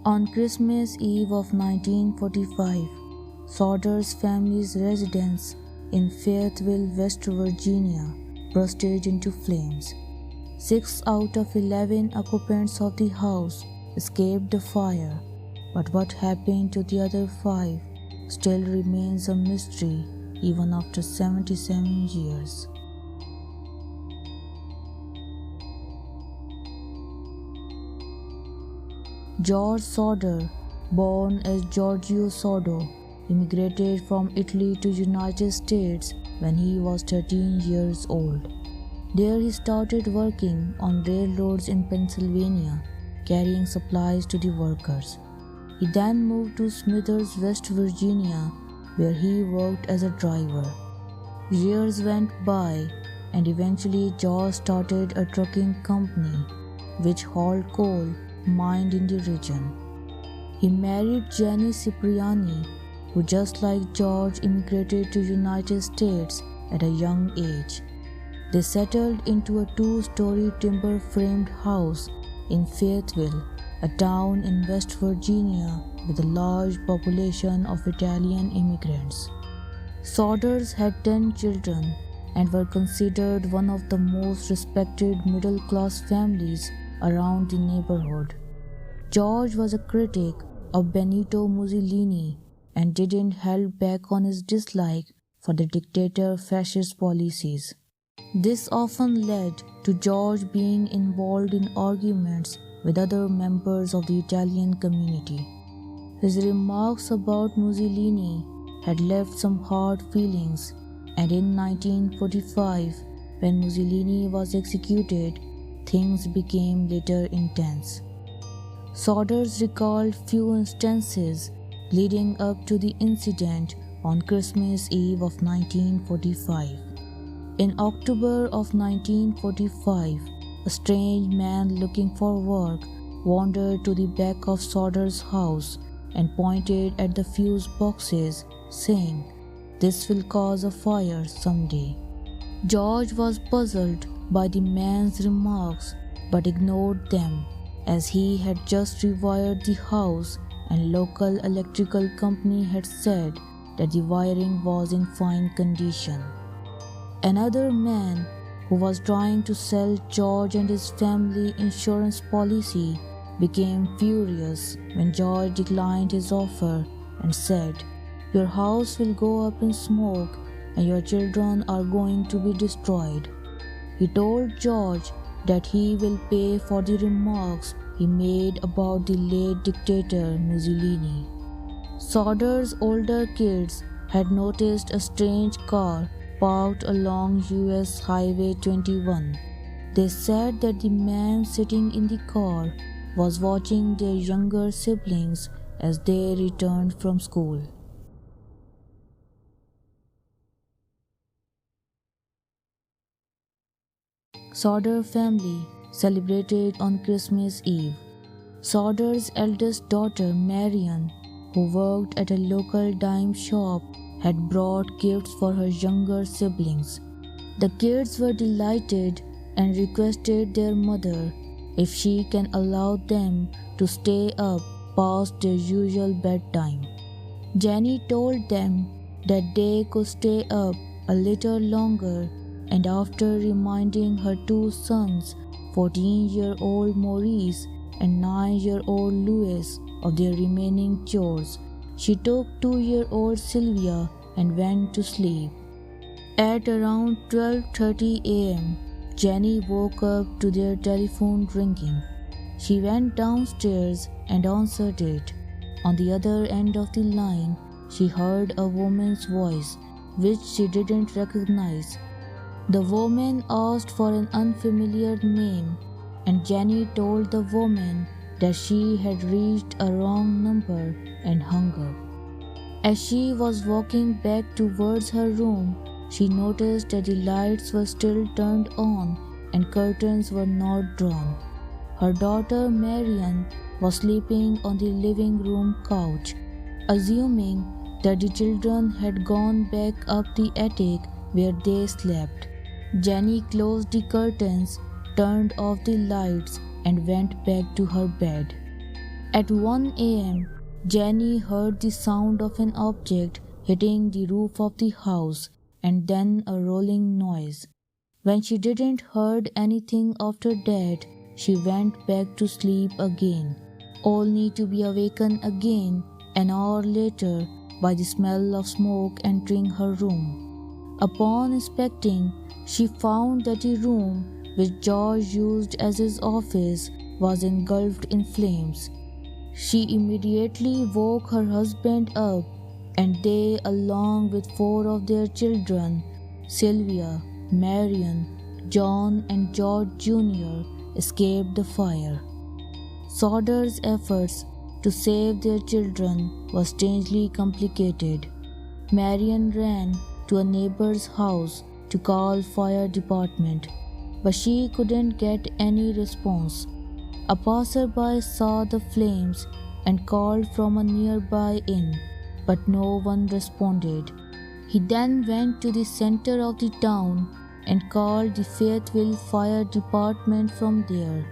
On Christmas Eve of 1945, Sodder's family's residence in Fayetteville, West Virginia, bursted into flames. 6 out of 11 occupants of the house escaped the fire, but what happened to the other 5 still remains a mystery even after 77 years. George Sodder, born as Giorgio Sodder, immigrated from Italy to United States when he was 13 years old. There he started working on railroads in Pennsylvania, carrying supplies to the workers. He then moved to Smithers, West Virginia, where he worked as a driver. Years went by, and eventually George started a trucking company which hauled coal mined in the region. He married Jenny Cipriani, who just like George immigrated to United States at a young age. They settled into a 2-story timber-framed house in Fayetteville, a town in West Virginia with a large population of Italian immigrants. Sodders had 10 children and were considered one of the most respected middle-class families around the neighborhood. George was a critic of Benito Mussolini and didn't hold back on his dislike for the dictator's fascist policies. This often led to George being involved in arguments with other members of the Italian community. His remarks about Mussolini had left some hard feelings, and in 1945, when Mussolini was executed, things became later intense. Sodders recalled few instances leading up to the incident on Christmas Eve of 1945. In October of 1945, a strange man looking for work wandered to the back of Sodder's house and pointed at the fuse boxes, saying, "This will cause a fire someday." George was puzzled by the man's remarks but ignored them, as he had just rewired the house and local electrical company had said that the wiring was in fine condition. Another man who was trying to sell George and his family insurance policy became furious when George declined his offer and said, "Your house will go up in smoke and your children are going to be destroyed." He told George that he will pay for the remarks he made about the late dictator Mussolini. Sodder's older kids had noticed a strange car parked along US Highway 21. They said that the man sitting in the car was watching their younger siblings as they returned from school. Sodder family celebrated on Christmas Eve. Sodder's eldest daughter, Marian, who worked at a local dime shop, had brought gifts for her younger siblings. The kids were delighted and requested their mother if she can allow them to stay up past their usual bedtime. Jenny told them that they could stay up a little longer, and after reminding her 2 sons, 14-year-old Maurice and 9-year-old Louis, of their remaining chores, she took 2-year-old Sylvia and went to sleep. At around 12:30 a.m., Jenny woke up to their telephone ringing. She went downstairs and answered it. On the other end of the line, she heard a woman's voice, which she didn't recognize. The woman asked for an unfamiliar name, and Jenny told the woman that she had reached a wrong number and hung up. As she was walking back towards her room, she noticed that the lights were still turned on and curtains were not drawn. Her daughter Marian was sleeping on the living room couch. Assuming that the children had gone back up the attic where they slept, Jenny closed the curtains, turned off the lights, and went back to her bed. At 1 a.m., Jenny heard the sound of an object hitting the roof of the house and then a rolling noise. When she didn't heard anything after that, she went back to sleep again, only to be awakened again an hour later by the smell of smoke entering her room. Upon inspecting, she found that the room which George used as his office was engulfed in flames. She immediately woke her husband up, and they, along with 4 of their children, Sylvia, Marion, John and George Jr., escaped the fire. Sodder's efforts to save their children were strangely complicated. Marion ran to a neighbor's house to call fire department, but she couldn't get any response. A passerby saw the flames and called from a nearby inn, but no one responded. He then went to the center of the town and called the Fayetteville Fire Department from there.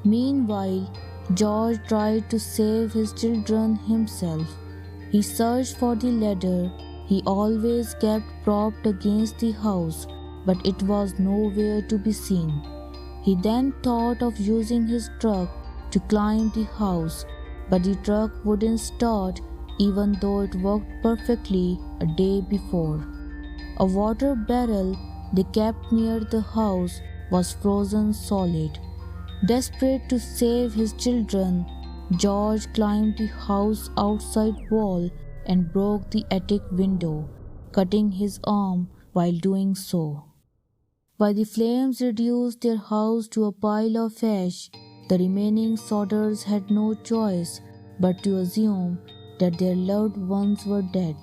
Meanwhile, George tried to save his children himself. He searched for the ladder he always kept propped against the house, but it was nowhere to be seen. He then thought of using his truck to climb the house, but the truck wouldn't start even though it worked perfectly a day before. A water barrel they kept near the house was frozen solid. Desperate to save his children, George climbed the house outside wall and broke the attic window, cutting his arm while doing so. While the flames reduced their house to a pile of ash, the remaining Sodders had no choice but to assume that their loved ones were dead.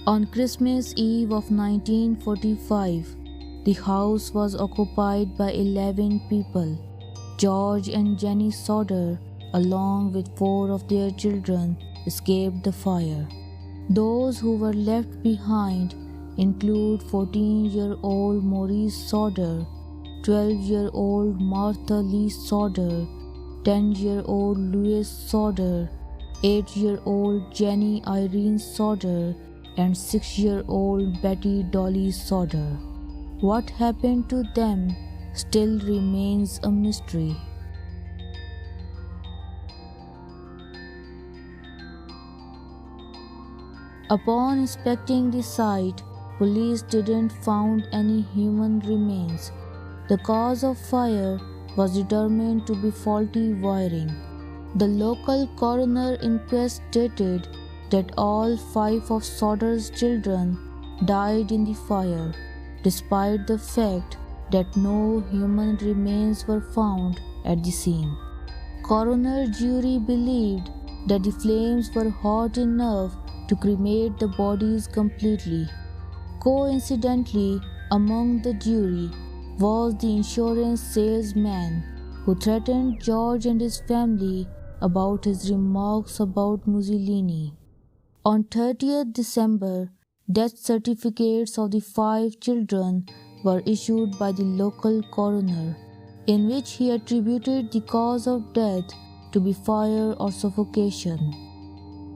On Christmas Eve of 1945, the house was occupied by 11 people. George and Jenny Sodder, along with 4 of their children, escaped the fire. Those who were left behind include 14-year-old Maurice Sodder, 12-year-old Martha Lee Sodder, 10-year-old Louis Sodder, 8-year-old Jenny Irene Sodder, and 6-year-old Betty Dolly Sodder. What happened to them still remains a mystery. Upon inspecting the site, police didn't find any human remains. The cause of fire was determined to be faulty wiring. The local coroner inquest stated that all 5 of Sodder's children died in the fire, despite the fact that no human remains were found at the scene. Coroner jury believed that the flames were hot enough to cremate the bodies completely. Coincidentally, among the jury was the insurance salesman who threatened George and his family about his remarks about Mussolini. On 30th December, death certificates of the 5 children were issued by the local coroner, in which he attributed the cause of death to be fire or suffocation.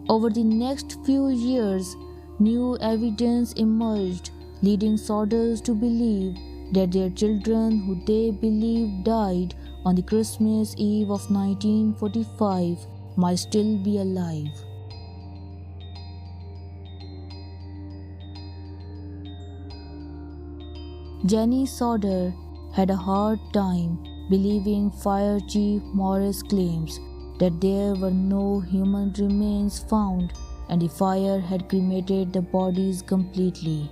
Over the next few years, new evidence emerged, leading Sodders to believe that their children who they believed died on the Christmas Eve of 1945 might still be alive. Jenny Sodder had a hard time believing Fire Chief Morris' claims that there were no human remains found and the fire had cremated the bodies completely.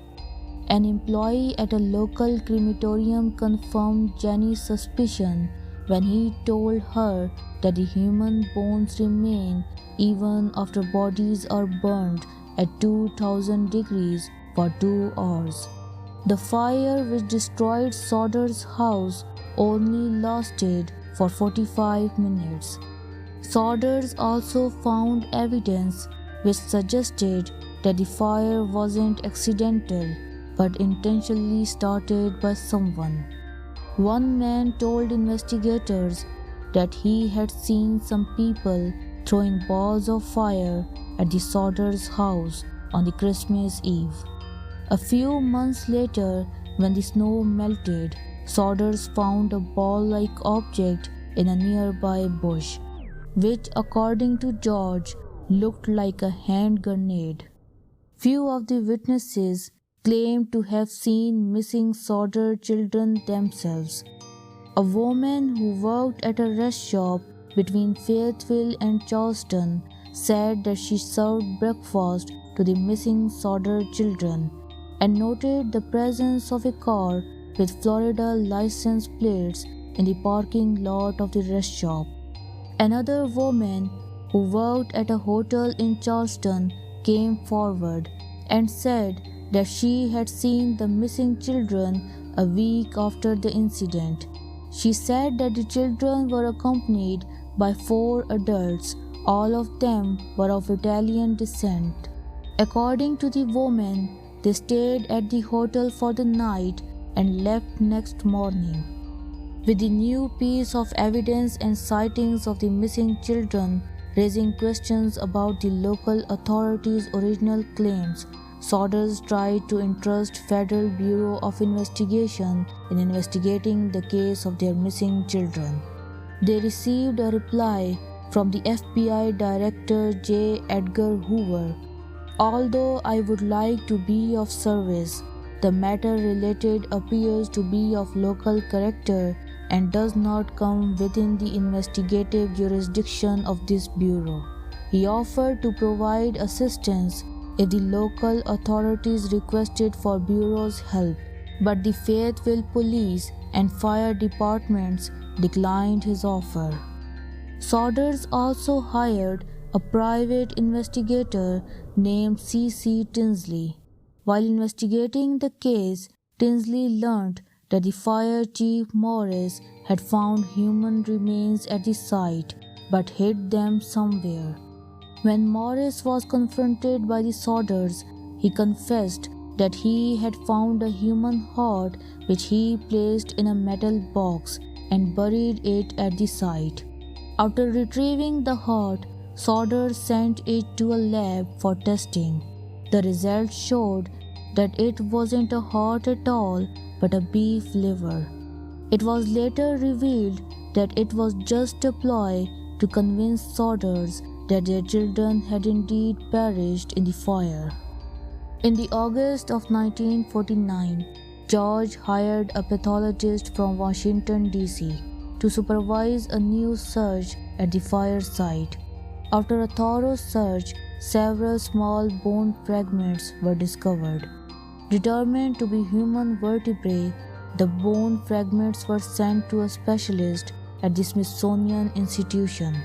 An employee at a local crematorium confirmed Jenny's suspicion when he told her that the human bones remain even after bodies are burned at 2000 degrees for 2 hours. The fire which destroyed Sodder's house only lasted for 45 minutes. Sodders also found evidence which suggested that the fire wasn't accidental but intentionally started by someone. One man told investigators that he had seen some people throwing balls of fire at the Sodder's house on the Christmas Eve. A few months later, when the snow melted, Sodders found a ball-like object in a nearby bush, which, according to George, looked like a hand grenade. Few of the witnesses claimed to have seen missing Sodder children themselves. A woman who worked at a rest shop between Fayetteville and Charleston said that she served breakfast to the missing Sodder children and noted the presence of a car with Florida license plates in the parking lot of the rest shop. Another woman who worked at a hotel in Charleston came forward and said that she had seen the missing children a week after the incident. She said that the children were accompanied by 4 adults, all of them were of Italian descent. According to the woman, they stayed at the hotel for the night and left next morning. With the new piece of evidence and sightings of the missing children raising questions about the local authorities' original claims, Sodders tried to entrust Federal Bureau of Investigation in investigating the case of their missing children. They received a reply from the FBI Director J. Edgar Hoover. Although I would like to be of service, the matter related appears to be of local character and does not come within the investigative jurisdiction of this bureau. He offered to provide assistance if the local authorities requested for bureau's help, but the Fayetteville police and fire departments declined his offer. Sodders also hired a private investigator named C.C. Tinsley. While investigating the case, Tinsley learned that the fire chief Morris had found human remains at the site but hid them somewhere. When Morris was confronted by the Sodders, he confessed that he had found a human heart which he placed in a metal box and buried it at the site. After retrieving the heart, Sodder sent it to a lab for testing. The results showed that it wasn't a heart at all but a beef liver. It was later revealed that it was just a ploy to convince Sodders that their children had indeed perished in the fire. In the August of 1949, George hired a pathologist from Washington, D.C. to supervise a new search at the fire site. After a thorough search, several small bone fragments were discovered. Determined to be human vertebrae, the bone fragments were sent to a specialist at the Smithsonian Institution.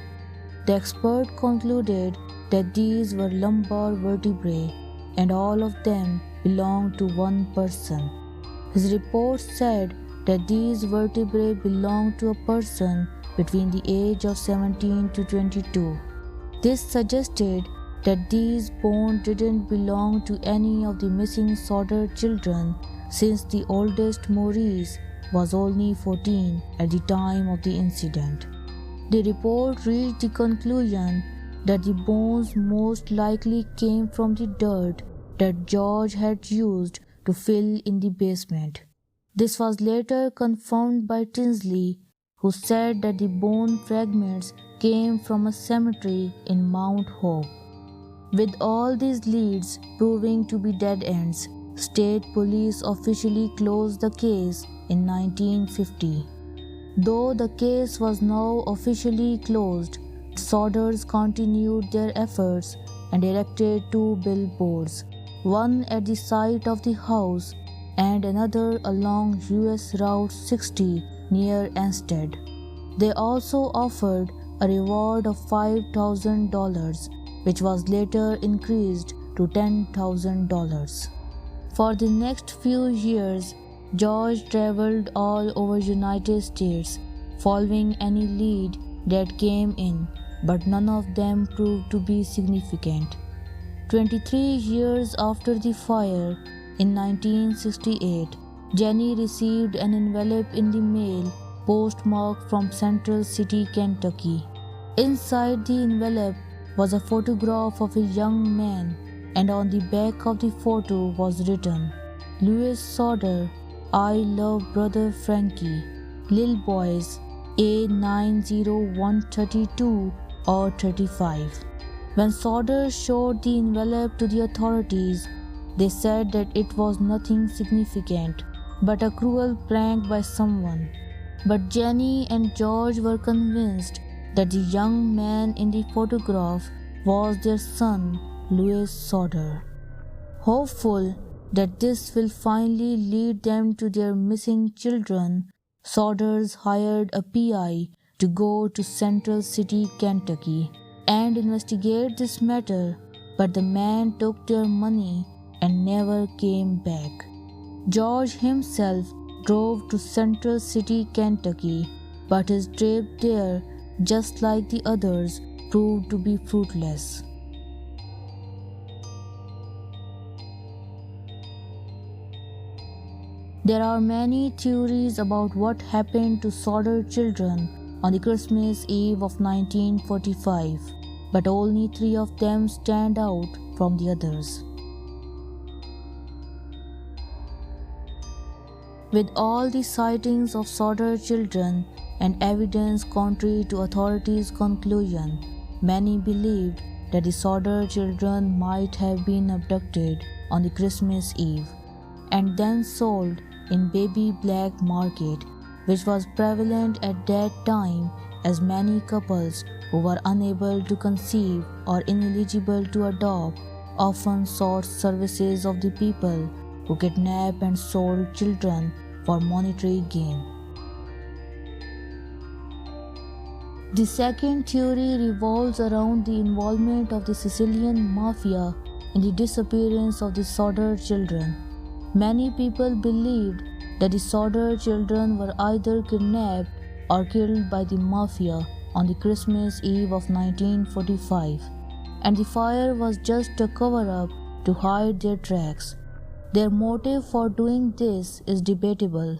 The expert concluded that these were lumbar vertebrae and all of them belonged to one person. His report said that these vertebrae belonged to a person between the age of 17 to 22. This suggested that these bones didn't belong to any of the missing Sodder children, since the oldest, Maurice, was only 14 at the time of the incident. The report reached the conclusion that the bones most likely came from the dirt that George had used to fill in the basement. This was later confirmed by Tinsley, who said that the bone fragments came from a cemetery in Mount Hope. With all these leads proving to be dead ends, state police officially closed the case in 1950. Though the case was now officially closed, Sodders continued their efforts and erected 2 billboards, one at the site of the house and another along US Route 60 near Anstead. They also offered a reward of $5,000, which was later increased to $10,000. For the next few years, George traveled all over United States, following any lead that came in, but none of them proved to be significant. 23 years after the fire, in 1968, Jenny received an envelope in the mail postmarked from Central City, Kentucky. Inside the envelope was a photograph of a young man, and on the back of the photo was written, "Louis Sodder, I love brother Frankie. Lil boys, A90132 or 35. When Sodder showed the envelope to the authorities, they said that it was nothing significant, but a cruel prank by someone. But Jenny and George were convinced that the young man in the photograph was their son, Louis Sodder. Hopeful that this will finally lead them to their missing children, Sodders hired a PI to go to Central City, Kentucky, and investigate this matter, but the man took their money and never came back. George himself drove to Central City, Kentucky, but his trip there, just like the others, proved to be fruitless. There are many theories about what happened to Sodder children on the Christmas Eve of 1945, but only 3 of them stand out from the others. With all the sightings of Sodder children and evidence contrary to authorities' conclusion, many believed that the Sodder children might have been abducted on the Christmas Eve and then sold in baby black market, which was prevalent at that time, as many couples who were unable to conceive or ineligible to adopt often sought services of the people who kidnapped and sold children for monetary gain. The second theory revolves around the involvement of the Sicilian mafia in the disappearance of the Sodder children. Many people believed that the Sodder children were either kidnapped or killed by the mafia on the Christmas Eve of 1945, and the fire was just a cover-up to hide their tracks. Their motive for doing this is debatable.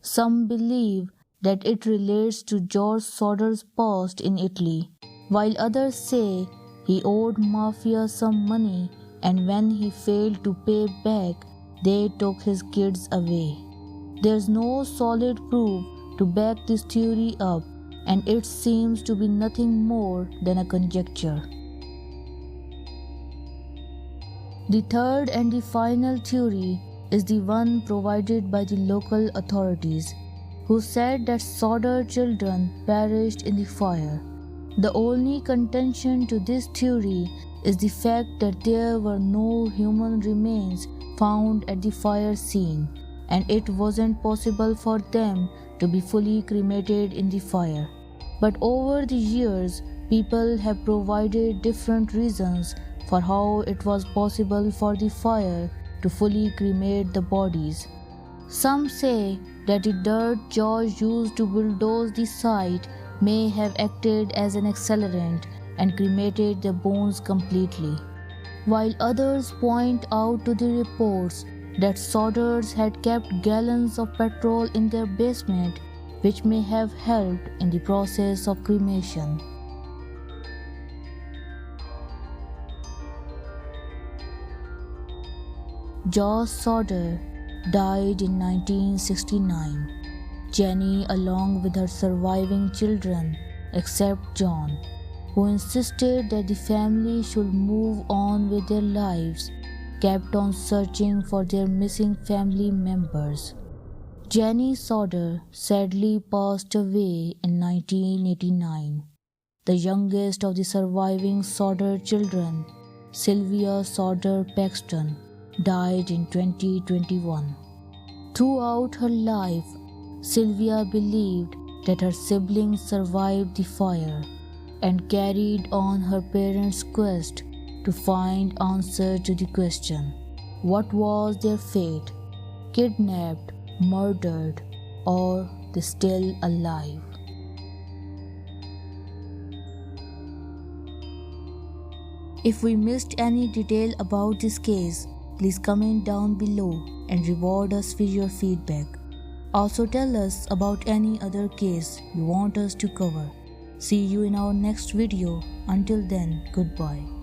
Some believe that it relates to George Sodder's past in Italy, while others say he owed mafia some money, and when he failed to pay back, they took his kids away. There's no solid proof to back this theory up, and it seems to be nothing more than a conjecture. The third and the final theory is the one provided by the local authorities, who said that Sodder children perished in the fire. The only contention to this theory is the fact that there were no human remains found at the fire scene, and it wasn't possible for them to be fully cremated in the fire. But over the years, people have provided different reasons for how it was possible for the fire to fully cremate the bodies. Some say that the dirt George used to bulldoze the site may have acted as an accelerant and cremated the bones completely, while others point out to the reports that Sodders had kept gallons of petrol in their basement, which may have helped in the process of cremation. George Sodder died in 1969. Jenny, along with her surviving children, except John, who insisted that the family should move on with their lives, kept on searching for their missing family members. Jenny Sodder sadly passed away in 1989. The youngest of the surviving Sodder children, Sylvia Sodder Paxton, died in 2021. Throughout her life, Sylvia believed that her siblings survived the fire and carried on her parents' quest to find answer to the question, what was their fate? Kidnapped, murdered, or they still alive? If we missed any detail about this case, Please comment down below and reward us with your feedback. Also tell us about any other case you want us to cover. See you in our next video. Until then, goodbye.